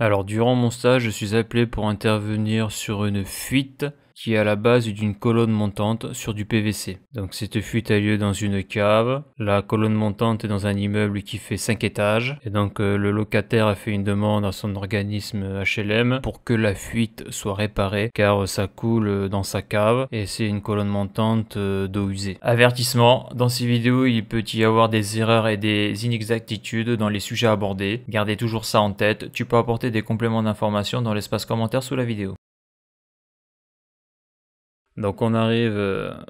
Alors, durant mon stage, je suis appelé pour intervenir sur une fuite qui est à la base d'une colonne montante sur du PVC. Donc cette fuite a lieu dans une cave. La colonne montante est dans un immeuble qui fait 5 étages. Et donc le locataire a fait une demande à son organisme HLM pour que la fuite soit réparée car ça coule dans sa cave et c'est une colonne montante d'eau usée. Avertissement, dans ces vidéos il peut y avoir des erreurs et des inexactitudes dans les sujets abordés. Gardez toujours ça en tête. Tu peux apporter des compléments d'information dans l'espace commentaire sous la vidéo. Donc on arrive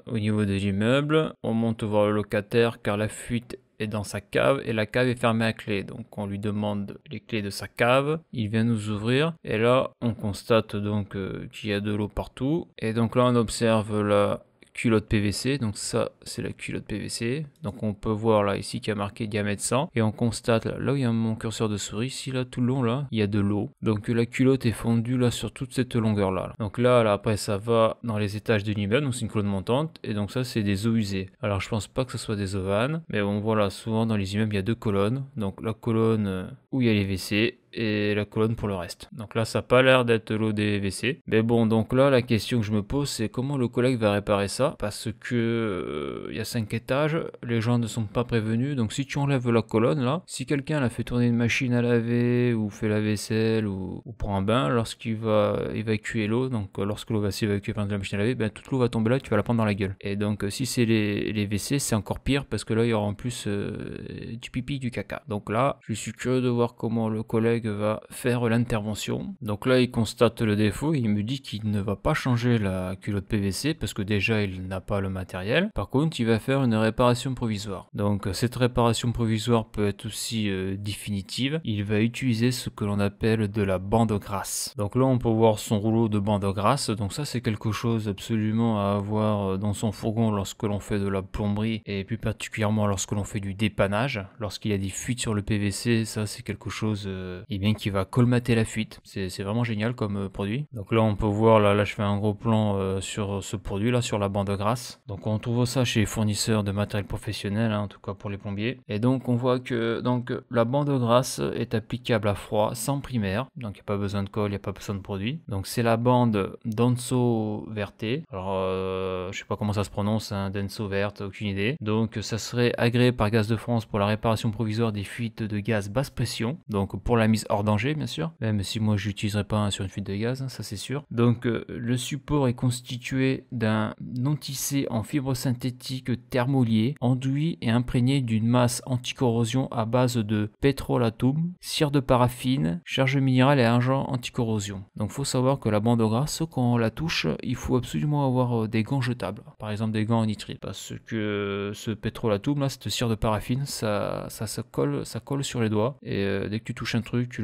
au niveau de l'immeuble, on monte voir le locataire car la fuite est dans sa cave et la cave est fermée à clé. Donc on lui demande les clés de sa cave, il vient nous ouvrir et là on constate donc qu'il y a de l'eau partout. Et donc là on observe la culotte PVC, donc ça c'est la culotte PVC. Donc on peut voir là ici qu'il y a marqué diamètre 100 et on constate là où il y a mon curseur de souris, ici là tout le long là il y a de l'eau. Donc la culotte est fondue là sur toute cette longueur là. Donc là après ça va dans les étages de l'immeuble, donc c'est une colonne montante et donc ça c'est des eaux usées. Alors je pense pas que ce soit des eaux vannes, mais bon voilà, souvent dans les immeubles il y a deux colonnes. Donc la colonne où il y a les WC et la colonne pour le reste. Donc là ça n'a pas l'air d'être l'eau des WC. Mais bon, donc là la question que je me pose c'est comment le collègue va réparer ça, parce que il y a 5 étages, les gens ne sont pas prévenus. Donc si tu enlèves la colonne là, si quelqu'un a fait tourner une machine à laver ou fait la vaisselle ou prend un bain, lorsqu'il va évacuer l'eau, donc lorsque l'eau va s'évacuer par la machine à laver, ben, toute l'eau va tomber là, tu vas la prendre dans la gueule. Et donc si c'est les WC, c'est encore pire parce que là il y aura en plus du pipi, du caca. Donc là je suis curieux de voir comment le collègue va faire l'intervention. Donc là il constate le défaut, il me dit qu'il ne va pas changer la culotte PVC parce que déjà il n'a pas le matériel. Par contre il va faire une réparation provisoire. Donc cette réparation provisoire peut être aussi définitive. Il va utiliser ce que l'on appelle de la bande grasse. Donc là on peut voir son rouleau de bande grasse. Donc ça c'est quelque chose absolument à avoir dans son fourgon lorsque l'on fait de la plomberie et plus particulièrement lorsque l'on fait du dépannage. Lorsqu'il y a des fuites sur le PVC, ça c'est quelque chose et bien qui va colmater la fuite. C'est vraiment génial comme produit. Donc là on peut voir, là je fais un gros plan sur ce produit là, sur la bande grasse. Donc on trouve ça chez les fournisseurs de matériel professionnel, hein, en tout cas pour les plombiers. Et donc on voit que donc la bande grasse est applicable à froid sans primaire. Donc il n'y a pas besoin de colle, il n'y a pas besoin de produit. Donc c'est la bande Denso Verte. Alors je sais pas comment ça se prononce, hein, Denso Verte, aucune idée. Donc ça serait agréé par Gaz de France pour la réparation provisoire des fuites de gaz basse pression. Donc pour la mise hors danger bien sûr, même si moi je l'utiliserai pas sur une fuite de gaz, hein, ça c'est sûr. Donc le support est constitué d'un non-tissé en fibre synthétique thermoliée, enduit et imprégné d'une masse anticorrosion à base de pétrolatum, cire de paraffine, charge minérale et agent anticorrosion. Donc faut savoir que la bande grasse, quand on la touche, il faut absolument avoir des gants jetables, par exemple des gants en nitrite, parce que ce pétrolatum là, cette cire de paraffine, ça colle sur les doigts et dès que tu touches un truc, tu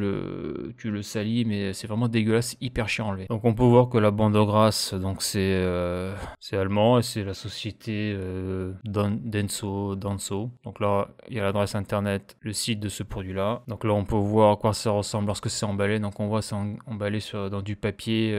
le salis, mais c'est vraiment dégueulasse, hyper chiant à enlever. Donc on peut voir que la bande grasse, donc c'est allemand et c'est la société Denso. Donc là il y a l'adresse internet, le site de ce produit là. Donc là on peut voir à quoi ça ressemble lorsque c'est emballé. Donc on voit c'est emballé dans du papier,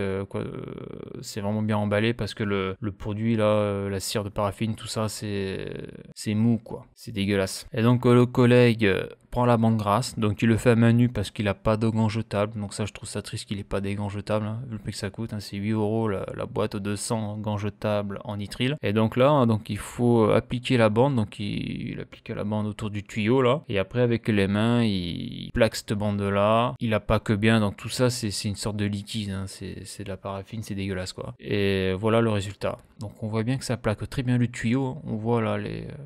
c'est vraiment bien emballé parce que le produit là, la cire de paraffine, tout ça c'est mou quoi, c'est dégueulasse. Et donc le collègue prend la bande grasse, donc il le fait à main nue parce qu'il n'a pas de gants jetables. Donc ça je trouve ça triste qu'il n'ait pas des gants jetables, hein, vu le prix que ça coûte, hein, c'est 8€ la boîte de 100 gants jetables en nitrile. Et donc là donc il faut appliquer la bande, donc il applique la bande autour du tuyau là, et après avec les mains il plaque cette bande là, il la pack bien. Donc tout ça c'est une sorte de liquide, hein, c'est de la paraffine, c'est dégueulasse quoi. Et voilà le résultat. Donc on voit bien que ça plaque très bien le tuyau, on voit là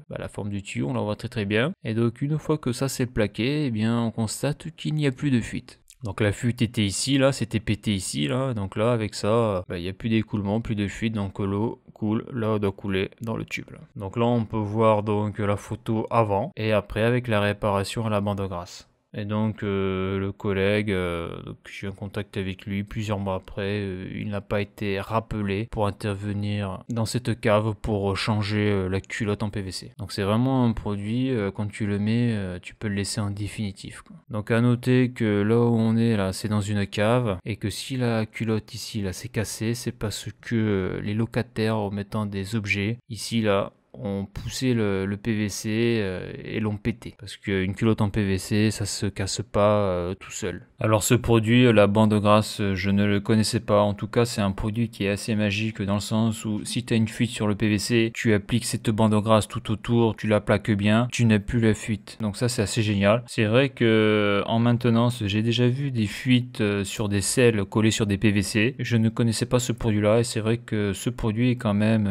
la forme du tuyau, on la voit très bien. Et donc une fois que ça c'est plaqué, eh bien on constate qu'il n'y a plus de fuite. Donc la fuite était ici, là, c'était pété ici, là. Donc là, avec ça, il n'y a plus d'écoulement, plus de fuite, donc l'eau coule, là, elle doit couler dans le tube. Là. Donc là, on peut voir donc la photo avant et après avec la réparation à la bande grasse. Et donc le collègue, donc, je suis en contact avec lui plusieurs mois après, il n'a pas été rappelé pour intervenir dans cette cave pour changer la culotte en PVC. Donc c'est vraiment un produit, quand tu le mets, tu peux le laisser en définitif, quoi. Donc à noter que là où on est là, c'est dans une cave, et que si la culotte ici là s'est cassée, c'est parce que les locataires, en mettant des objets ici là, ont poussé le PVC et l'ont pété. Parce qu'une culotte en PVC, ça se casse pas tout seul. Alors ce produit, la bande grasse, je ne le connaissais pas. En tout cas, c'est un produit qui est assez magique dans le sens où si tu as une fuite sur le PVC, tu appliques cette bande grasse tout autour, tu la plaques bien, tu n'as plus la fuite. Donc ça, c'est assez génial. C'est vrai que en maintenance, j'ai déjà vu des fuites sur des selles collées sur des PVC. Je ne connaissais pas ce produit-là et c'est vrai que ce produit est quand même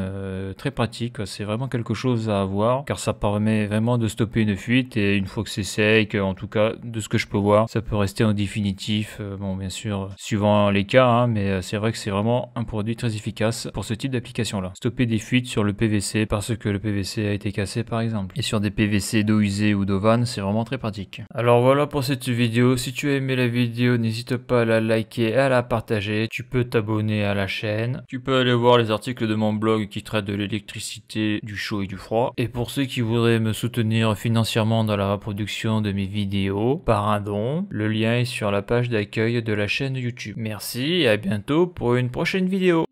très pratique. C'est vraiment quelque chose à avoir car ça permet vraiment de stopper une fuite et une fois que c'est sec, en tout cas de ce que je peux voir, ça peut rester en définitif. Bon, bien sûr, suivant les cas, hein, mais c'est vrai que c'est vraiment un produit très efficace pour ce type d'application-là. Stopper des fuites sur le PVC parce que le PVC a été cassé par exemple. Et sur des PVC d'eau usée ou d'eau vanne, c'est vraiment très pratique. Alors voilà pour cette vidéo. Si tu as aimé la vidéo, n'hésite pas à la liker et à la partager. Tu peux t'abonner à la chaîne. Tu peux aller voir les articles de mon blog qui traitent de l'électricité, du chaud et du froid. Et pour ceux qui voudraient me soutenir financièrement dans la reproduction de mes vidéos par un don, le lien est sur la page d'accueil de la chaîne YouTube. Merci et à bientôt pour une prochaine vidéo.